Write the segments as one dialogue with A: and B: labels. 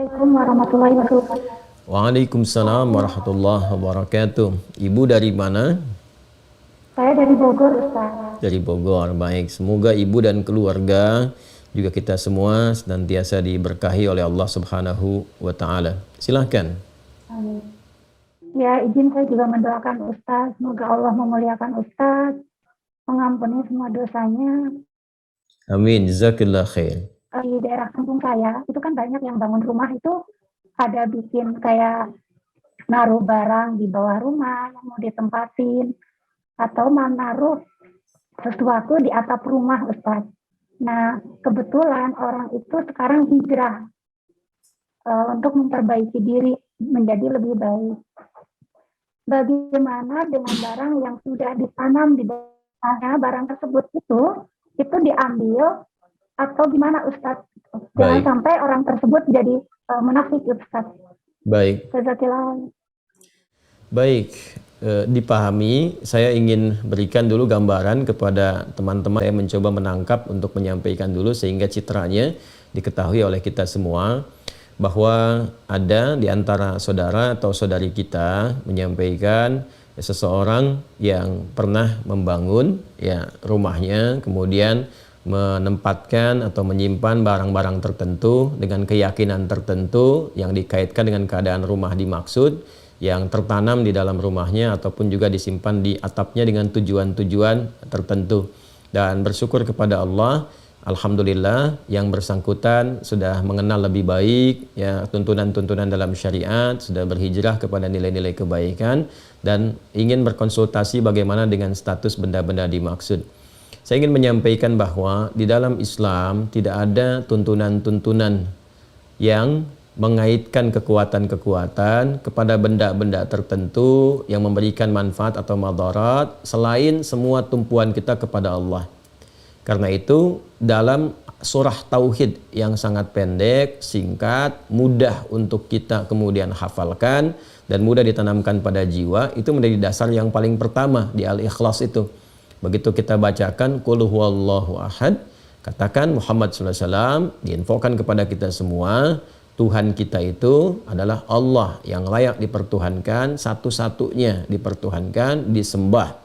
A: Assalamualaikum warahmatullahi wabarakatuh.
B: Waalaikumsalam warahmatullahi wabarakatuh. Ibu dari mana?
A: Saya dari Bogor, Ustaz.
B: Dari Bogor. Baik, semoga ibu dan keluarga juga kita semua senantiasa diberkahi oleh Allah Subhanahu wa taala. Silahkan.
A: Amin. Ya, izin saya juga mendoakan Ustaz, semoga Allah memuliakan Ustaz, mengampuni semua dosanya.
B: Amin, jazakallah khair.
A: Di daerah kampung saya, itu kan banyak yang bangun rumah itu ada bikin kayak naruh barang di bawah rumah yang mau ditempatin, atau menaruh sesuatu di atap rumah, Ustaz. Nah, kebetulan orang itu sekarang hijrah untuk memperbaiki diri menjadi lebih baik. Bagaimana dengan barang yang sudah ditanam di bawahnya, barang tersebut itu diambil atau gimana, Ustaz? Jangan sampai orang tersebut jadi munafik, Ustaz.
B: Baik. Baik, dipahami. Saya ingin berikan dulu gambaran kepada teman-teman. Saya mencoba menangkap untuk menyampaikan dulu sehingga citranya diketahui oleh kita semua, bahwa ada di antara saudara atau saudari kita menyampaikan seseorang yang pernah membangun rumahnya, kemudian menempatkan atau menyimpan barang-barang tertentu dengan keyakinan tertentu yang dikaitkan dengan keadaan rumah dimaksud, yang tertanam di dalam rumahnya ataupun juga disimpan di atapnya dengan tujuan-tujuan tertentu. Dan bersyukur kepada Allah, alhamdulillah yang bersangkutan sudah mengenal lebih baik tuntunan-tuntunan dalam syariat, sudah berhijrah kepada nilai-nilai kebaikan dan ingin berkonsultasi bagaimana dengan status benda-benda dimaksud. Saya ingin menyampaikan bahwa di dalam Islam tidak ada tuntunan-tuntunan yang mengaitkan kekuatan-kekuatan kepada benda-benda tertentu yang memberikan manfaat atau madarat selain semua tumpuan kita kepada Allah. Karena itu dalam surah Tauhid yang sangat pendek, singkat, mudah untuk kita kemudian hafalkan dan mudah ditanamkan pada jiwa, itu menjadi dasar yang paling pertama di Al-Ikhlas itu. Begitu kita bacakan Qul huwallahu ahad, katakan Muhammad SAW, diinfokan kepada kita semua, Tuhan kita itu adalah Allah yang layak dipertuhankan, satu-satunya dipertuhankan, disembah.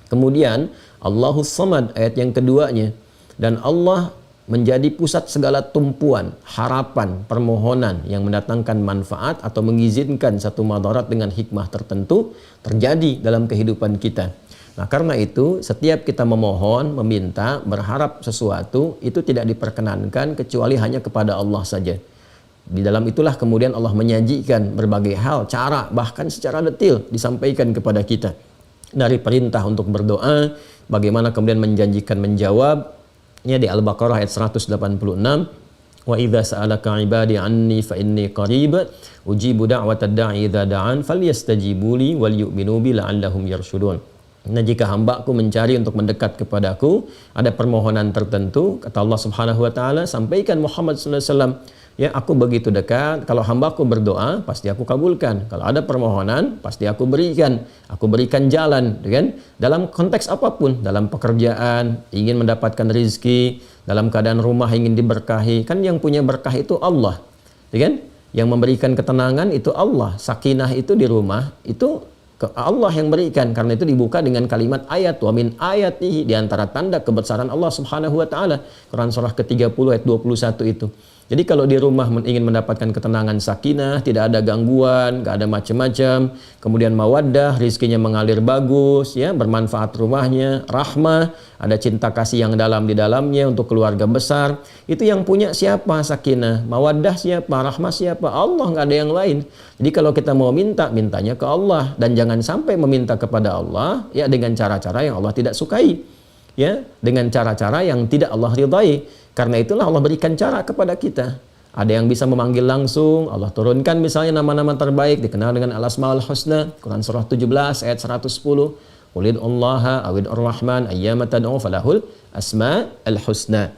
B: Kemudian Allahus Samad ayat yang keduanya, dan Allah menjadi pusat segala tumpuan, harapan, permohonan yang mendatangkan manfaat atau mengizinkan satu madarat dengan hikmah tertentu terjadi dalam kehidupan kita. Nah, karena itu setiap kita memohon, meminta, berharap sesuatu itu tidak diperkenankan kecuali hanya kepada Allah saja. Di dalam itulah kemudian Allah menyajikan berbagai hal, cara, bahkan secara detail disampaikan kepada kita. Dari perintah untuk berdoa, bagaimana kemudian menjanjikan menjawab. Ini di Al-Baqarah ayat 186. Wa idza sa'alaka 'ibadi 'anni fa inni qarib ujibu da'watad da'i idza da'an falyastajibu li wal yu'minu bi la'allahum yarshudun. Nah, jika hambaku mencari untuk mendekat kepadaku, ada permohonan tertentu, kata Allah Subhanahu wa taala, sampaikan Muhammad sallallahu alaihi wasallam, ya, aku begitu dekat, kalau hambaku berdoa pasti aku kabulkan, kalau ada permohonan pasti aku berikan jalan, kan? Dalam konteks apapun, dalam pekerjaan, ingin mendapatkan rezeki, dalam keadaan rumah ingin diberkahi, kan yang punya berkah itu Allah, kan? Yang memberikan ketenangan itu Allah, sakinah itu di rumah itu Allah yang berikan. Karena itu dibuka dengan kalimat ayat, wa min ayatihi, di antara tanda kebesaran Allah Subhanahu wa taala. Quran surah ke-30 ayat 21 itu. Jadi kalau di rumah ingin mendapatkan ketenangan, sakinah, tidak ada gangguan, gak ada macam-macam, kemudian mawaddah, rizkinya mengalir bagus, ya, bermanfaat rumahnya, rahmah, ada cinta kasih yang dalam di dalamnya untuk keluarga besar, itu yang punya siapa? Sakinah. Mawaddah siapa? Rahmah siapa? Allah, gak ada yang lain. Jadi kalau kita mau minta, mintanya ke Allah, dan jangan sampai meminta kepada Allah ya dengan cara-cara yang Allah tidak sukai, ya, dengan cara-cara yang tidak Allah ridhai. Karena itulah Allah berikan cara kepada kita. Ada yang bisa memanggil langsung, Allah turunkan misalnya nama-nama terbaik dikenal dengan Al-Asmaul Husna, Quran surah 17 ayat 110. Qulidullaha awid'ur rahman ayyama tad'u falahul asma'ul husna.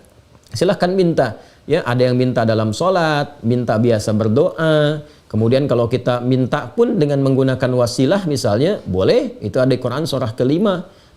B: Silahkan minta. Ya, ada yang minta dalam sholat, minta biasa berdoa. Kemudian kalau kita minta pun dengan menggunakan wasilah misalnya, boleh. Itu ada di Quran surah ke-5,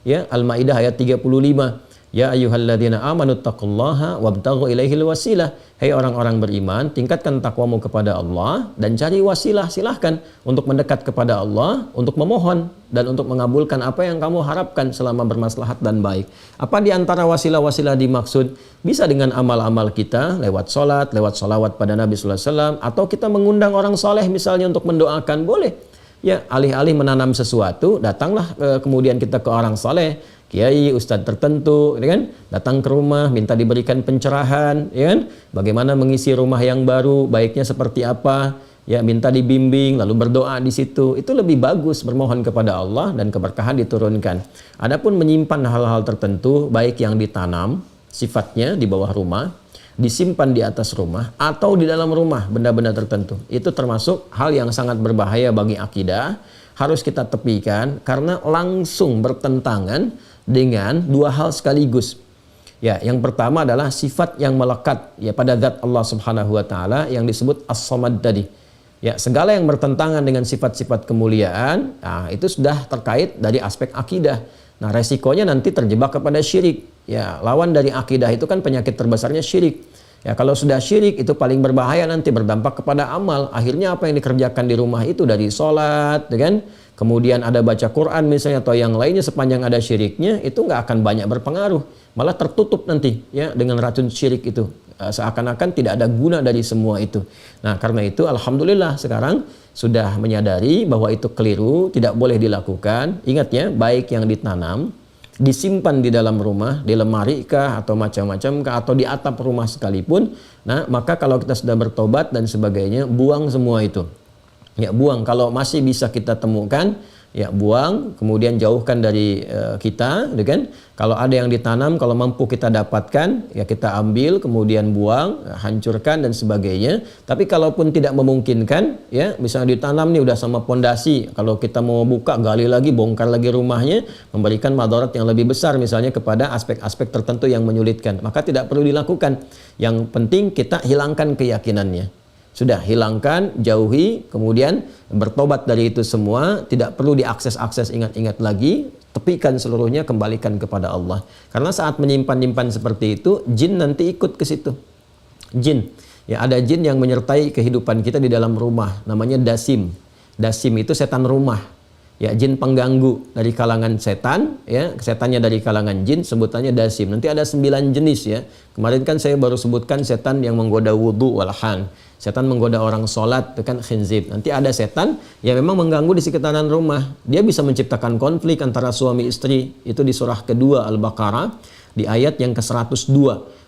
B: ya, Al-Maidah ayat 35. Ya ayyuhalladzina amanu taqullaha wabtaghu ilaihil wasilah. Hai orang-orang beriman, tingkatkan takwamu kepada Allah dan cari wasilah, silahkan untuk mendekat kepada Allah, untuk memohon dan untuk mengabulkan apa yang kamu harapkan selama bermaslahat dan baik. Apa di antara wasilah-wasilah dimaksud? Bisa dengan amal-amal kita, lewat sholat, lewat sholawat pada Nabi sallallahu alaihi wasallam, atau kita mengundang orang soleh misalnya untuk mendoakan, boleh. Ya, alih-alih menanam sesuatu, datanglah kemudian kita ke orang soleh, kiai, ustadz tertentu, ya kan? Datang ke rumah, minta diberikan pencerahan, ya kan? Bagaimana mengisi rumah yang baru, baiknya seperti apa, ya, minta dibimbing, lalu berdoa di situ. Itu lebih bagus, bermohon kepada Allah dan keberkahan diturunkan. Adapun menyimpan hal-hal tertentu, baik yang ditanam, sifatnya di bawah rumah, disimpan di atas rumah atau di dalam rumah, benda-benda tertentu, itu termasuk hal yang sangat berbahaya bagi akidah, harus kita tepikan karena langsung bertentangan dengan dua hal sekaligus. Ya, yang pertama adalah sifat yang melekat ya pada zat Allah Subhanahu wa taala yang disebut As-Samad tadi. Ya, segala yang bertentangan dengan sifat-sifat kemuliaan, nah, itu sudah terkait dari aspek akidah. Nah, resikonya nanti terjebak kepada syirik. Ya, lawan dari akidah itu kan penyakit terbesarnya syirik. Ya, kalau sudah syirik itu paling berbahaya, nanti berdampak kepada amal. Akhirnya apa yang dikerjakan di rumah itu dari sholat, ya kan? Kemudian ada baca Quran misalnya atau yang lainnya, sepanjang ada syiriknya itu nggak akan banyak berpengaruh. Malah tertutup nanti ya dengan racun syirik itu. Seakan-akan tidak ada guna dari semua itu. Nah, karena itu alhamdulillah sekarang sudah menyadari bahwa itu keliru, tidak boleh dilakukan. Ingat ya, baik yang ditanam, disimpan di dalam rumah, di lemari kah atau macam-macam kah atau di atap rumah sekalipun, nah maka kalau kita sudah bertobat dan sebagainya, buang semua itu. Ya, buang. Kalau masih bisa kita temukan, ya buang, kemudian jauhkan dari kita, kan? Kalau ada yang ditanam, kalau mampu kita dapatkan, ya kita ambil, kemudian buang, hancurkan dan sebagainya. Tapi kalaupun tidak memungkinkan, ya misalnya ditanam nih udah sama pondasi, kalau kita mau buka, gali lagi, bongkar lagi rumahnya, memberikan madarat yang lebih besar misalnya kepada aspek-aspek tertentu yang menyulitkan, maka tidak perlu dilakukan. Yang penting kita hilangkan keyakinannya. Sudah, hilangkan, jauhi, kemudian bertobat dari itu semua, tidak perlu diakses-akses, ingat-ingat lagi, tepikan seluruhnya, kembalikan kepada Allah. Karena saat menyimpan-nyimpan seperti itu, jin nanti ikut ke situ. Jin, ya ada jin yang menyertai kehidupan kita di dalam rumah, namanya dasim. Dasim itu setan rumah. Ya, jin pengganggu dari kalangan setan, ya, setannya dari kalangan jin, sebutannya dasim. Nanti ada 9 jenis ya. Kemarin kan saya baru sebutkan setan yang menggoda wudu walhan. Setan menggoda orang sholat, itu kan khinzib. Nanti ada setan yang memang mengganggu di sekitaran rumah. Dia bisa menciptakan konflik antara suami istri. Itu di surah kedua Al-Baqarah, di ayat yang ke-102.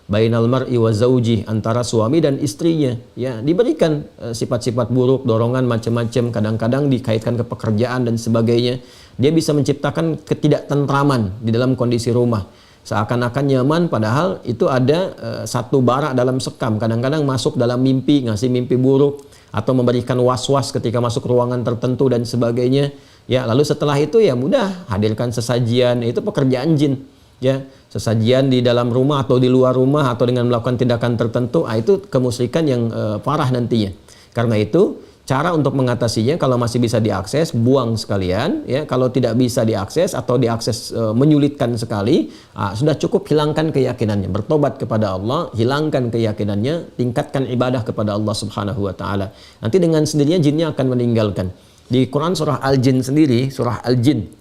B: Bainal mar'i wa zauji, antara suami dan istrinya. Ya, diberikan sifat-sifat buruk, dorongan macam-macam, kadang-kadang dikaitkan ke pekerjaan dan sebagainya. Dia bisa menciptakan ketidaktentraman di dalam kondisi rumah. Seakan-akan nyaman, padahal itu ada satu bara dalam sekam. Kadang-kadang masuk dalam mimpi, ngasih mimpi buruk, atau memberikan was-was ketika masuk ruangan tertentu dan sebagainya. Ya, lalu setelah itu ya mudah, hadirkan sesajian, itu pekerjaan jin. Ya, sesajian di dalam rumah atau di luar rumah atau dengan melakukan tindakan tertentu, itu kemusyrikan yang parah nantinya. Karena itu cara untuk mengatasinya, kalau masih bisa diakses, buang sekalian. Ya, kalau tidak bisa diakses atau diakses menyulitkan sekali, sudah cukup hilangkan keyakinannya, bertobat kepada Allah, hilangkan keyakinannya, tingkatkan ibadah kepada Allah Subhanahu wa taala. Nanti dengan sendirinya jinnya akan meninggalkan. Di Quran surah Al-Jin sendiri, surah Al-Jin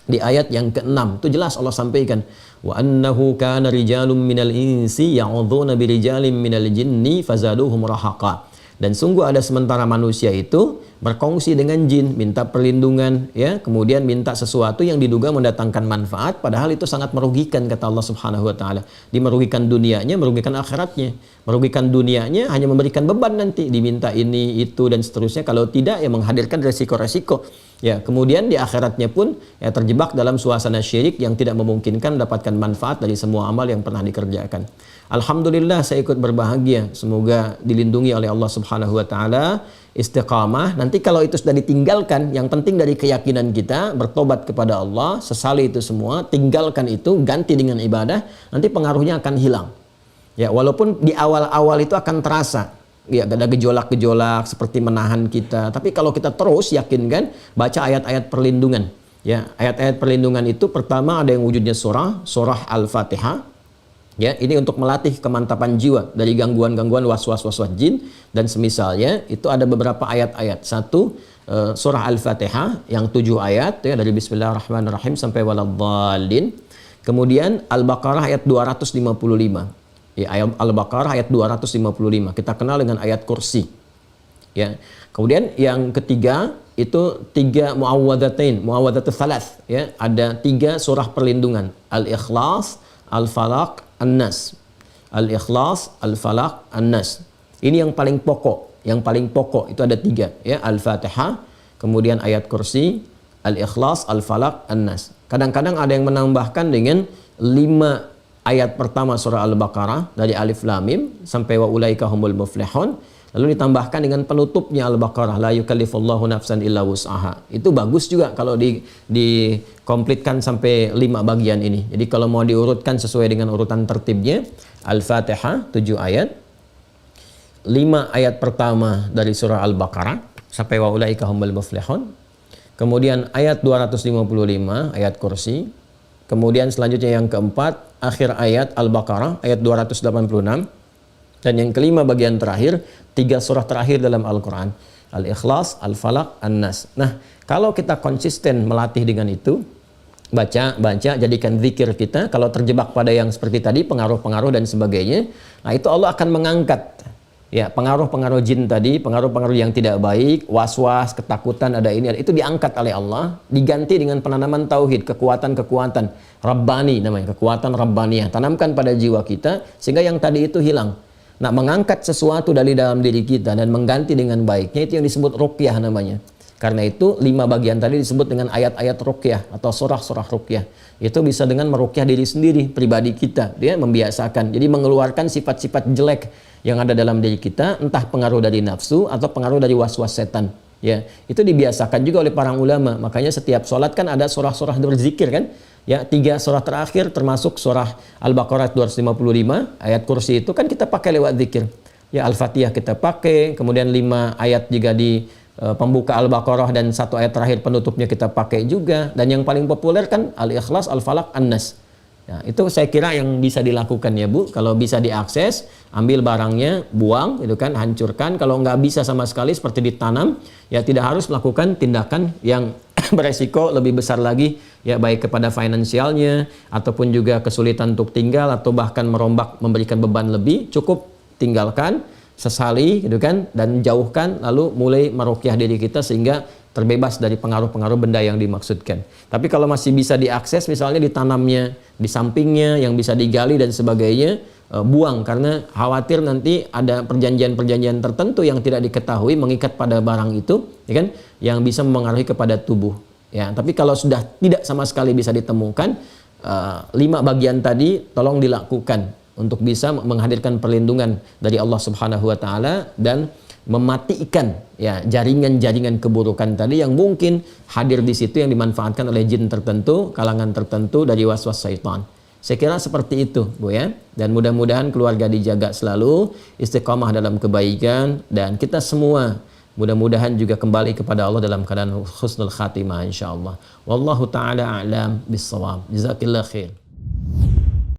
B: di ayat yang ke-6 itu jelas Allah sampaikan, wa annahu kana rijalun minal insi ya'udzuuna birijalin minal jinni fazaduhum rahaqa. Dan sungguh ada sementara manusia itu berkongsi dengan jin, minta perlindungan, ya, kemudian minta sesuatu yang diduga mendatangkan manfaat, padahal itu sangat merugikan, kata Allah Subhanahu wa taala. Dimerugikan dunianya, merugikan akhiratnya. Merugikan dunianya hanya memberikan beban nanti, diminta ini, itu dan seterusnya. Kalau tidak ya menghadirkan resiko-resiko. Ya, kemudian di akhiratnya pun ya terjebak dalam suasana syirik yang tidak memungkinkan mendapatkan manfaat dari semua amal yang pernah dikerjakan. Alhamdulillah saya ikut berbahagia. Semoga dilindungi oleh Allah Subhanahu wa taala, istiqamah. Nanti kalau itu sudah ditinggalkan, yang penting dari keyakinan kita, bertobat kepada Allah, sesali itu semua, tinggalkan itu, ganti dengan ibadah, nanti pengaruhnya akan hilang. Ya, walaupun di awal-awal itu akan terasa. Ya, ada gejolak-gejolak seperti menahan kita. Tapi kalau kita terus yakinkan, baca ayat-ayat perlindungan. Ya, ayat-ayat perlindungan itu pertama ada yang wujudnya surah Al-Fatihah. Ya, ini untuk melatih kemantapan jiwa dari gangguan-gangguan waswas jin dan semisalnya. Itu ada beberapa ayat-ayat. Satu, surah Al-Fatihah yang 7 ayat ya, dari Bismillahirrahmanirrahim sampai waladhdallin. Kemudian Al-Baqarah ayat 255. Ya, ayat Al-Baqarah ayat 255. Kita kenal dengan ayat kursi. Ya. Kemudian yang ketiga itu 3 muawwadzatain, muawwadzatus tsalas ya. Ada 3 surah perlindungan. Al-Ikhlas, Al-Falaq, An-Nas. Al-Ikhlas, Al-Falaq, An-Nas. Ini yang paling pokok. Yang paling pokok itu ada 3 ya, Al-Fatihah, kemudian ayat kursi, Al-Ikhlas, Al-Falaq, An-Nas. Kadang-kadang ada yang menambahkan dengan 5 ayat pertama surah Al-Baqarah dari Alif Lam Mim sampai wa ulaika humul muflihun. Lalu ditambahkan dengan penutupnya Al-Baqarah, la yukallifullahu nafsan illa wus'aha. Itu bagus juga kalau dikomplitkan sampai 5 bagian ini. Jadi kalau mau diurutkan sesuai dengan urutan tertibnya, Al-Fatihah 7 ayat, 5 ayat pertama dari surah Al-Baqarah sampai wa ulaika humul muflihun. Kemudian ayat 255 ayat kursi. Kemudian selanjutnya yang keempat, akhir ayat Al-Baqarah ayat 286. Dan yang kelima bagian terakhir, 3 surah terakhir dalam Al-Quran, Al-Ikhlas, Al-Falaq, An-Nas. Nah, kalau kita konsisten melatih dengan itu, baca, jadikan zikir kita. Kalau terjebak pada yang seperti tadi, pengaruh-pengaruh dan sebagainya, nah itu Allah akan mengangkat ya pengaruh-pengaruh jin tadi, pengaruh-pengaruh yang tidak baik, was-was, ketakutan, ada ini, ada itu, diangkat oleh Allah, diganti dengan penanaman tauhid, kekuatan-kekuatan Rabbani namanya, kekuatan Rabbaniyah, tanamkan pada jiwa kita sehingga yang tadi itu hilang. Nah, mengangkat sesuatu dari dalam diri kita dan mengganti dengan baiknya, itu yang disebut ruqyah namanya. Karena itu 5 bagian tadi disebut dengan ayat-ayat ruqyah atau surah-surah ruqyah. Itu bisa dengan meruqyah diri sendiri, pribadi kita, dia membiasakan. Jadi mengeluarkan sifat-sifat jelek yang ada dalam diri kita, entah pengaruh dari nafsu atau pengaruh dari was-was setan. Ya, itu dibiasakan juga oleh para ulama. Makanya setiap sholat kan ada surah-surah berzikir kan? Ya, 3 surah terakhir termasuk surah Al-Baqarah 255, ayat kursi itu kan kita pakai lewat zikir. Ya, Al-Fatihah kita pakai, kemudian 5 ayat juga di pembuka Al-Baqarah dan 1 ayat terakhir penutupnya kita pakai juga. Dan yang paling populer kan Al-Ikhlas, Al-Falaq, An-Nas. Ya, itu saya kira yang bisa dilakukan ya Bu. Kalau bisa diakses, ambil barangnya, buang, itu kan, hancurkan. Kalau nggak bisa sama sekali seperti ditanam, ya tidak harus melakukan tindakan yang beresiko lebih besar lagi, ya baik kepada finansialnya ataupun juga kesulitan untuk tinggal atau bahkan merombak, memberikan beban lebih. Cukup tinggalkan, sesali, gitu kan, dan jauhkan, lalu mulai meruqyah diri kita sehingga terbebas dari pengaruh-pengaruh benda yang dimaksudkan. Tapi kalau masih bisa diakses, misalnya ditanamnya di sampingnya, yang bisa digali dan sebagainya, buang, karena khawatir nanti ada perjanjian-perjanjian tertentu yang tidak diketahui mengikat pada barang itu, ya kan, yang bisa mempengaruhi kepada tubuh. Ya, tapi kalau sudah tidak sama sekali bisa ditemukan, 5 bagian tadi tolong dilakukan untuk bisa menghadirkan perlindungan dari Allah Subhanahu wa taala dan mematikan ya jaringan-jaringan keburukan tadi yang mungkin hadir di situ yang dimanfaatkan oleh jin tertentu, kalangan tertentu dari waswas syaitan. Saya kira seperti itu, Bu ya. Dan mudah-mudahan keluarga dijaga selalu, istiqamah dalam kebaikan, dan kita semua mudah-mudahan juga kembali kepada Allah dalam keadaan husnul khatimah insyaallah. Wallahu taala a'lam bissawab. Jazakillah khair.